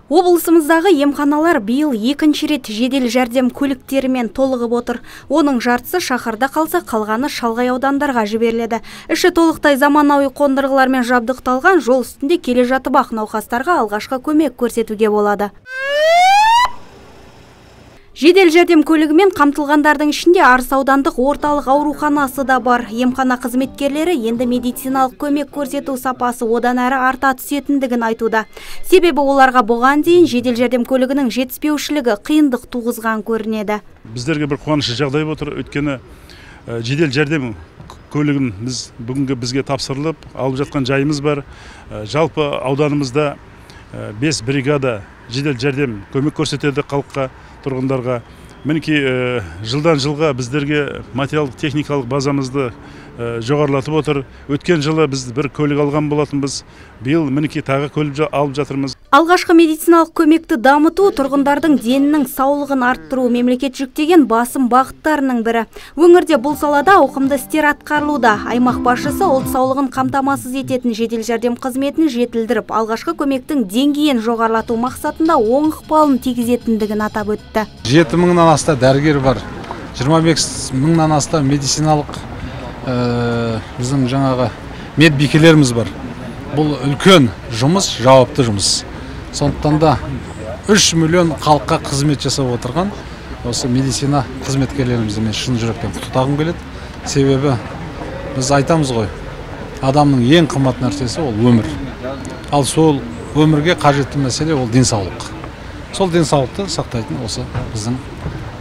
Облысымыздағы емханалар биыл екінші рет жедел жәрдем көліктерімен толығып отыр. Оның жартысы шаһарда қалса, қалғаны шалғай аудандарға жіберіледі. Іші толықтай заманауи қондырғылармен жабдықталған жол үстінде келе жатып ақ науқастарға алғашқы көмек көрсетуге болады. Жедел жәрдем көлігімен қамтылғандардың ішінде Арыс аудандық орталық ауруханасы да бар. Емхана қызметкерлері енді медициналық көмек көрсету сапасы одан әрі арта түсетіндігін айтуда. Себебі оларға бұған дейін жедел жәрдем көлігінің жетіспеушілігі қиындық туғызған көрінеді. Біздерге бір қуанышы жағдай отыр. Өйткені жедел жәрдем көлігін бізге тапсырылып, алып жатқан жайымыз бар. Жалпы ауданымызда 5 бригада жедел жәрдем көмек көрсетеді халыққа, тұрғындарға. Мінекей жылдан жылға біздерге материалдық техникалық базамызды жоғарылатып отыр. Өткен жылы біз бір көлік алған болатынбыз. Биыл мінекей тағы көлік алып жатырмыз. Алғашқы медициналық көмекті дамыту, тұрғындардың денінің саулығын арттыру мемлекет жүктеген басым бағыттарының бірі. Өңірде бұл салада ауқымды істер атқарылуда. Аймақ басшысы ұлт саулығын қамтамасыз ететін жедел жәрдем қызметін жетілдіріп, алғашқы көмектің деңгейін жоғарылату мақсатында оң ықпалын тигізетіндігін атап өтті. 7 мыңнан аста дәрігер бар, 25 мыңнан аста медициналық біздің жаңағы медбикелеріміз бар. Бұл үлкен жұмыс, жауапты жұмыс. Сондықтан да 3 миллион халыққа қызмет жасап отырған осы медицина қызметкерлерімізді мен шын жүректен құттықтағым келеді. Себебі біз айтамыз ғой, адамның ең қымбат нәрсесі ол өмір. Ал сол өмірге қажетті мәселе ол денсаулық. Сол денсаулықты сақтайтын осы біздің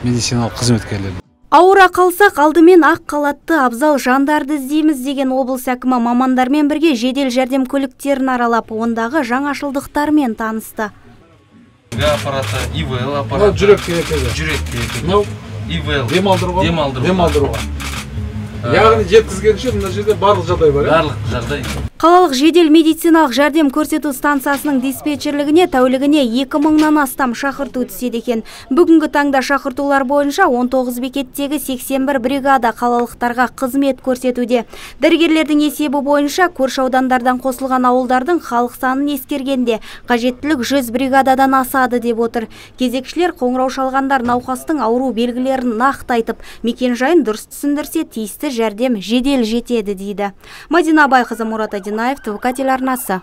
медициналық қызметкерлер. Ауыра қалсақ, алдымен ақ қалатты абзал жандарды іздейміз деген облыс әкімі мамандармен бірге жедел жәрдем көліктерін аралап, ондағы жаңашылдықтармен танысты. Аппараты, ИВЛ аппараты. Жүрекке ИВЛ. Демалдыруға. Яғни жеткізгенше мына жерде барлық жағдай бар. Барлық жағдай. Қалалық жедел медициналық жәрдем көрсету станциясының диспетчерлігіне тәулігіне 2000-нан астам шақырту түседі екен. Бүгінгі таңда шақыртулар бойынша 19 бекеттегі 81 бригада қалалықтарға қызмет көрсетуде. Дәрігерлердің есебі бойынша көрші аудандардан қосылған ауылдардың халық санын ескергенде қажеттілік 100 бригададан асады деп отыр. Кезекшілер қоңырау шалғандар науқастың ауру белгілерін нақты айтып, мекен-жайын дұрыс түсіндірсе, тиісті жәрдем жедел жетеді дейді. Мадина Абайқызы, Мурат Адинаев, ТВК телеарнасы.